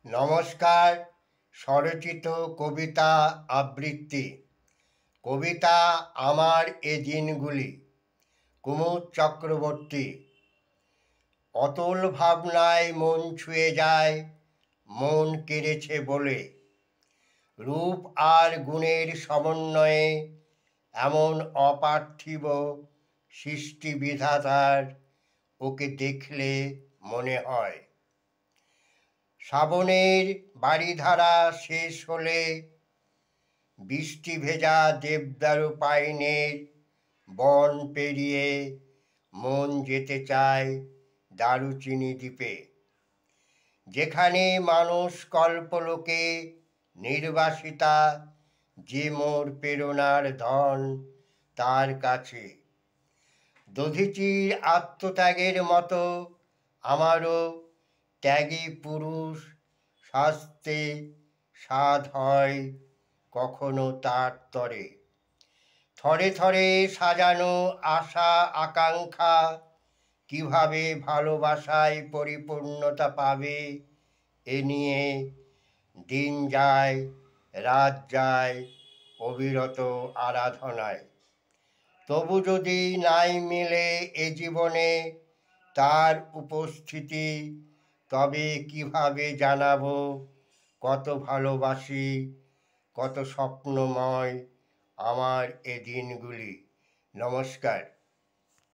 নমস্কার। স্বরচিত কবিতা আবৃত্তি। কবিতা আমার এ দিনগুলি। কুমুদ চক্রবর্তী। অতল ভাবনায় মন ছুঁয়ে যায়, মন কেড়েছে বলে। রূপ আর গুণের সমন্বয়ে এমন অপার্থিব সৃষ্টি বিধাতার ওকে দেখলে মনে হয়। শ্রাবণের বারিধারা শেষ হলে বৃষ্টি ভেজা দেবদারু পাইনের বন পেরিয়ে মন যেতে চায় দারুচিনি দ্বীপে, যেখানে মানুষ কল্পলোকে নির্বাসিতা, যে মোর প্রেরণার ধন তার কাছে। দধিচির আত্মত্যাগের মতো আমারও ত্যাগী পুরুষ শাস্তে সাধ হয় কখনো তার তরে। থরে থরে সাজানো আশা আকাঙ্ক্ষা কিভাবে ভালোবাসায় পরিপূর্ণতা পাবে, এ নিয়ে দিন যায় রাত যায় অবিরত আরাধনায়। তবু যদি নাই মিলে এ জীবনে তার উপস্থিতি, তবে কিভাবে জানাবো কত ভালোবাসি, কত স্বপ্নময় আমার এ দিনগুলি। নমস্কার।